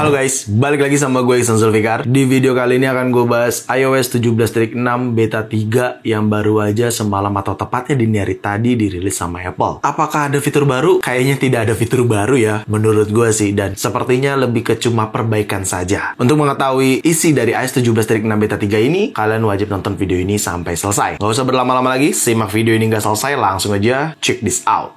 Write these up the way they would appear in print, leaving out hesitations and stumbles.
Halo guys, balik lagi sama gue Iksan Zulfikar. Di video kali ini akan gue bahas iOS 17.6 beta 3 yang baru aja semalam atau tepatnya dini hari tadi dirilis sama Apple. Apakah ada fitur baru? Kayaknya tidak ada fitur baru ya, menurut gue sih. Dan sepertinya lebih ke cuma perbaikan saja. Untuk mengetahui isi dari iOS 17.6 beta 3 ini, kalian wajib nonton video ini sampai selesai. Gak usah berlama-lama lagi, simak video ini nggak selesai, langsung aja check this out.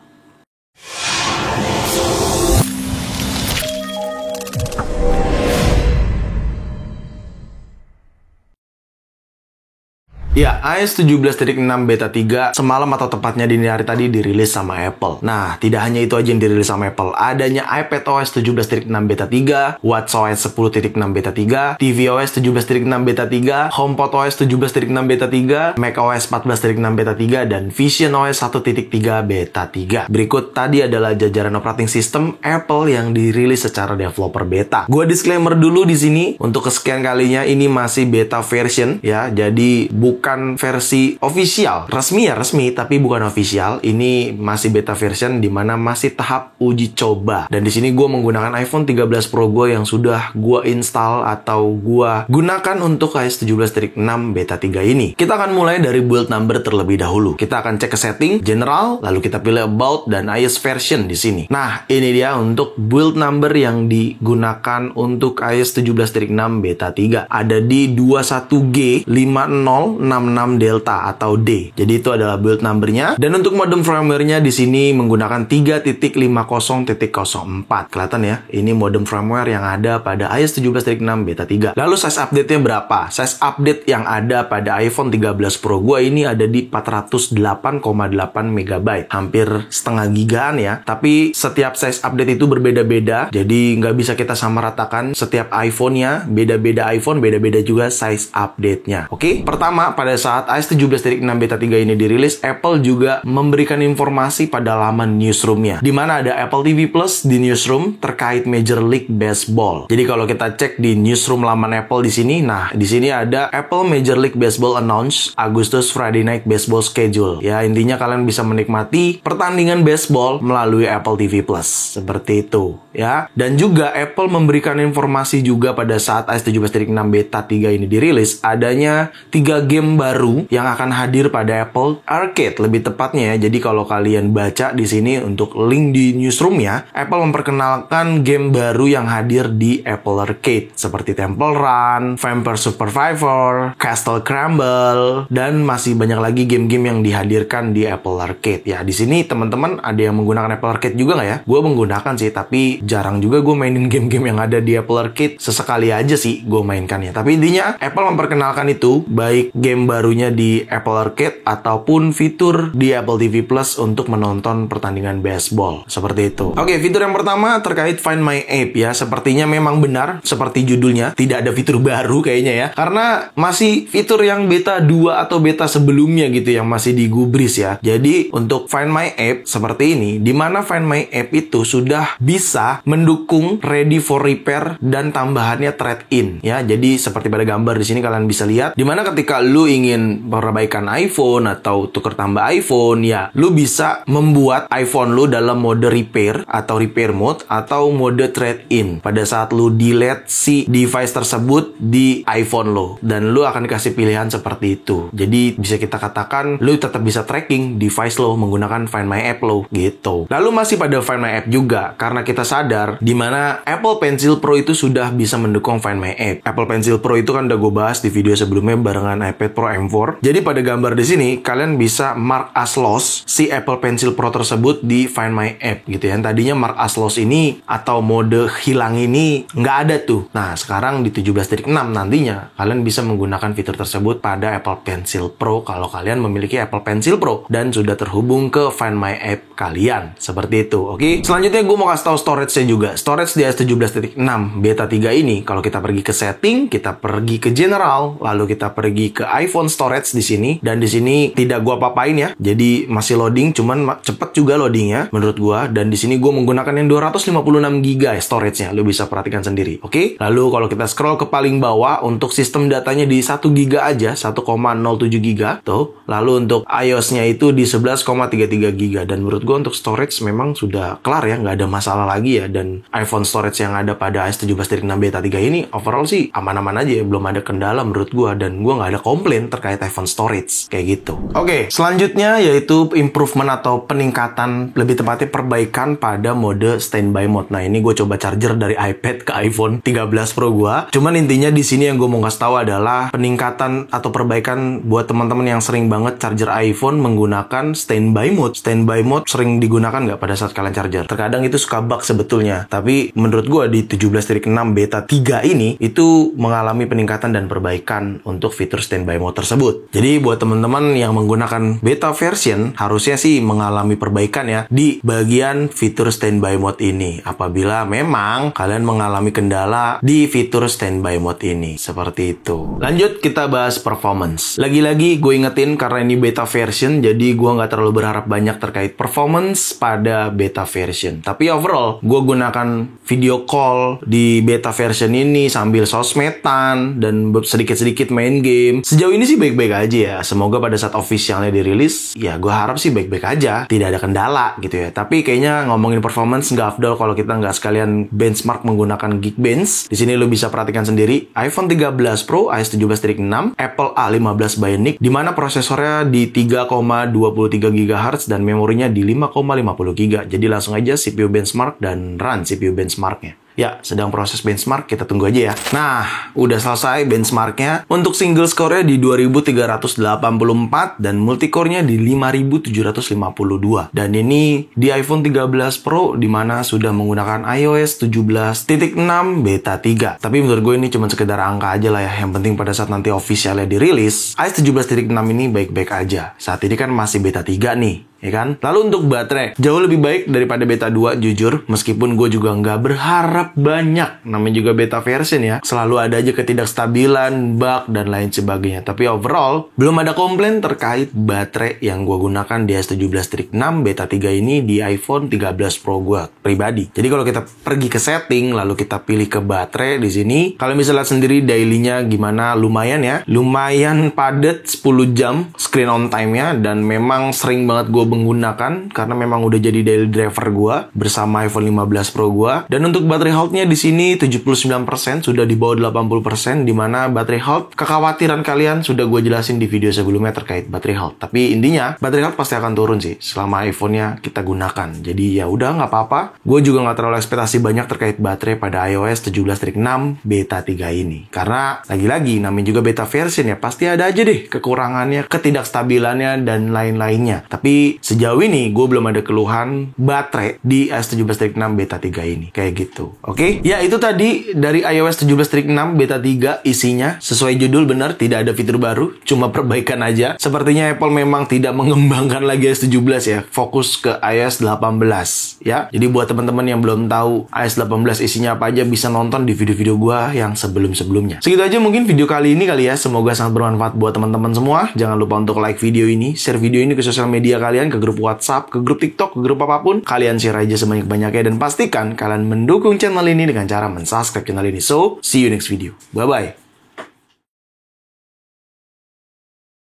Ya, iOS 17.6 beta 3 semalam atau tepatnya dini hari tadi dirilis sama Apple. Nah, tidak hanya itu aja yang dirilis sama Apple. Adanya iPadOS 17.6 beta 3, WatchOS 10.6 beta 3, tvOS 17.6 beta 3, HomePodOS 17.6 beta 3, macOS 14.6 beta 3, dan visionOS 1.3 beta 3. Berikut tadi adalah jajaran operating system Apple yang dirilis secara developer beta. Gua disclaimer dulu di sini, untuk kesekian kalinya ini masih beta version ya. Jadi bukan versi official, resmi, tapi bukan official. Ini masih beta version di mana masih tahap uji coba. Dan di sini gue menggunakan iPhone 13 Pro gue yang sudah gue install atau gue gunakan untuk iOS 17.6 beta 3 ini. Kita akan mulai dari build number terlebih dahulu. Kita akan cek ke setting, general, lalu kita pilih about dan iOS version di sini. Nah, ini dia untuk build number yang digunakan untuk iOS 17.6 beta 3. Ada di 21G5066 Delta atau D. Jadi itu adalah build numbernya. Dan untuk modem firmware-nya di sini menggunakan 3.50.04. Kelihatan ya, ini modem firmware yang ada pada iOS 17.6 beta 3. Lalu size update-nya berapa? Size update yang ada pada iPhone 13 Pro gua ini ada di 408,8 MB. Hampir setengah gigaan ya. Tapi setiap size update itu berbeda-beda. Jadi nggak bisa kita samaratakan setiap iPhone-nya. Beda-beda iPhone, beda-beda juga size update-nya. Oke, pertama, pada saat iOS 17.6 beta 3 ini dirilis, Apple juga memberikan informasi pada laman newsroom-nya, di mana ada Apple TV Plus di newsroom terkait Major League Baseball. Jadi kalau kita cek di newsroom laman Apple di sini, nah di sini ada Apple Major League Baseball Announce Agustus Friday Night Baseball Schedule. Ya, intinya kalian bisa menikmati pertandingan baseball melalui Apple TV Plus. Seperti itu, ya. Dan juga Apple memberikan informasi juga pada saat iOS 17.6 beta 3 ini dirilis, adanya 3 game baru yang akan hadir pada Apple Arcade lebih tepatnya ya. Jadi kalau kalian baca di sini untuk link di newsroom-nya, Apple memperkenalkan game baru yang hadir di Apple Arcade seperti Temple Run, Vampire Survivor, Castle Crumble, dan masih banyak lagi game-game yang dihadirkan di Apple Arcade. Ya, di sini teman-teman ada yang menggunakan Apple Arcade juga nggak ya? Gue menggunakan sih, tapi jarang juga gue mainin game-game yang ada di Apple Arcade. Sesekali aja sih gue mainkannya. Tapi intinya Apple memperkenalkan itu, baik game barunya di Apple Arcade ataupun fitur di Apple TV Plus untuk menonton pertandingan baseball. Seperti itu. Oke, fitur yang pertama terkait Find My App ya. Sepertinya memang benar seperti judulnya, tidak ada fitur baru kayaknya ya. Karena masih fitur yang beta 2 atau beta sebelumnya gitu yang masih digubris ya. Jadi untuk Find My App seperti ini, di mana Find My App itu sudah bisa mendukung Ready for Repair dan tambahannya Trade-in ya. Jadi seperti pada gambar di sini kalian bisa lihat, di mana ketika lu ingin perbaikan iPhone atau tuker tambah iPhone ya, lu bisa membuat iPhone lu dalam mode repair atau repair mode atau mode trade-in pada saat lu delete si device tersebut di iPhone lu, dan lu akan dikasih pilihan seperti itu. Jadi bisa kita katakan lu tetap bisa tracking device lu menggunakan Find My App lu gitu. Lalu masih pada Find My App juga, karena kita sadar di mana Apple Pencil Pro itu sudah bisa mendukung Find My App. Apple Pencil Pro itu kan udah gue bahas di video sebelumnya barengan iPad Pro M4. Jadi pada gambar di sini kalian bisa mark as lost si Apple Pencil Pro tersebut di Find My App gitu ya. Tadinya mark as lost ini atau mode hilang ini nggak ada tuh. Nah, sekarang di 17.6 nantinya kalian bisa menggunakan fitur tersebut pada Apple Pencil Pro kalau kalian memiliki Apple Pencil Pro dan sudah terhubung ke Find My App kalian. Seperti itu. Oke. Selanjutnya gue mau kasih tahu storage-nya juga. Storage di iOS 17.6 beta 3 ini kalau kita pergi ke setting, kita pergi ke general, lalu kita pergi ke iPhone storage di sini, dan di sini tidak gua papain ya. Jadi masih loading, cuman cepet juga loadingnya menurut gua. Dan di sini gua menggunakan yang 256 GB storage-nya. Lu bisa perhatikan sendiri. Oke? Lalu kalau kita scroll ke paling bawah, untuk sistem datanya di 1 GB aja, 1,07 GB tuh. Lalu untuk iOS-nya itu di 11,33 GB. Dan menurut gua untuk storage memang sudah kelar ya, nggak ada masalah lagi ya. Dan iPhone storage yang ada pada iOS 17.6 beta 3 ini overall sih aman-aman aja ya, belum ada kendala menurut gua, dan gua nggak ada komplain terkait iPhone storage kayak gitu. Oke, selanjutnya yaitu improvement atau peningkatan, lebih tepatnya perbaikan pada mode standby mode. Nah, ini gue coba charger dari iPad ke iPhone 13 Pro gua. Cuman intinya di sini yang gue mau kasih tahu adalah peningkatan atau perbaikan buat teman-teman yang sering banget charger iPhone menggunakan standby mode. Standby mode sering digunakan nggak pada saat kalian charger? Terkadang itu suka bug sebetulnya, tapi menurut gue di 17.6 beta 3 ini itu mengalami peningkatan dan perbaikan untuk fitur standby mode tersebut. Jadi buat teman-teman yang menggunakan beta version harusnya sih mengalami perbaikan ya di bagian fitur standby mode ini, apabila memang kalian mengalami kendala di fitur standby mode ini. Seperti itu. Lanjut kita bahas performance. Lagi-lagi gue ingetin karena ini beta version, jadi gue nggak terlalu berharap banyak terkait performance pada beta version. Tapi overall gue gunakan video call di beta version ini sambil sosmedan dan sedikit-sedikit main game. Sejauh ini sih baik-baik aja ya. Semoga pada saat officialnya dirilis, ya gue harap sih baik-baik aja, tidak ada kendala gitu ya. Tapi kayaknya ngomongin performance nggak afdol kalau kita nggak sekalian benchmark menggunakan Geekbench. Di sini lo bisa perhatikan sendiri, iPhone 13 Pro iOS 17.6, Apple A15 Bionic, di mana prosesornya di 3,23 GHz dan memorinya di 5,50 GB. Jadi langsung aja CPU benchmark dan run CPU benchmarknya. Ya, sedang proses benchmark, kita tunggu aja ya. Nah, udah selesai benchmarknya. Untuk single score-nya di 2384 dan multicore-nya di 5752. Dan ini di iPhone 13 Pro di mana sudah menggunakan iOS 17.6 beta 3. Tapi menurut gue ini cuma sekedar angka aja lah ya. Yang penting pada saat nanti officialnya dirilis, iOS 17.6 ini baik-baik aja. Saat ini kan masih beta 3 nih, ya kan? Lalu untuk baterai, jauh lebih baik daripada beta 2 jujur. Meskipun gue juga nggak berharap banyak, namanya juga beta version ya, selalu ada aja ketidakstabilan, bug, dan lain sebagainya. Tapi overall, belum ada komplain terkait baterai yang gue gunakan di iOS 17.6 beta 3 ini di iPhone 13 Pro gue pribadi. Jadi kalau kita pergi ke setting, lalu kita pilih ke baterai di sini, kalian bisa lihat sendiri daily-nya gimana, lumayan ya. Lumayan padat, 10 jam screen on time-nya, dan memang sering banget gue menggunakan karena memang udah jadi daily driver gue bersama iPhone 15 Pro gue. Dan untuk baterai health-nya di sini 79%, sudah di bawah 80%, di mana baterai health, kekhawatiran kalian sudah gue jelasin di video sebelumnya terkait baterai health. Tapi intinya baterai health pasti akan turun sih selama iPhone-nya kita gunakan. Jadi ya udah, nggak apa-apa. Gue juga nggak terlalu ekspektasi banyak terkait baterai pada iOS 17.6 beta 3 ini. Karena lagi-lagi namanya juga beta version ya, pasti ada aja deh kekurangannya, ketidakstabilannya, dan lain-lainnya. Tapi sejauh ini gue belum ada keluhan baterai di iOS 17.6 beta 3 ini. Kayak gitu. Oke? Ya itu tadi dari iOS 17.6 beta 3 isinya. Sesuai judul benar, tidak ada fitur baru, cuma perbaikan aja. Sepertinya Apple memang tidak mengembangkan lagi iOS 17 ya. Fokus ke iOS 18 ya. Jadi buat teman-teman yang belum tahu iOS 18 isinya apa aja, bisa nonton di video-video gua yang sebelum-sebelumnya. Segitu aja mungkin video kali ini kali ya. Semoga sangat bermanfaat buat teman-teman semua. Jangan lupa untuk like video ini, share video ini ke sosial media kalian, ke grup WhatsApp, ke grup TikTok, ke grup apapun. Kalian share aja sebanyak-banyaknya, dan pastikan kalian mendukung channel ini dengan cara mensubscribe channel ini. So, see you next video. Bye-bye.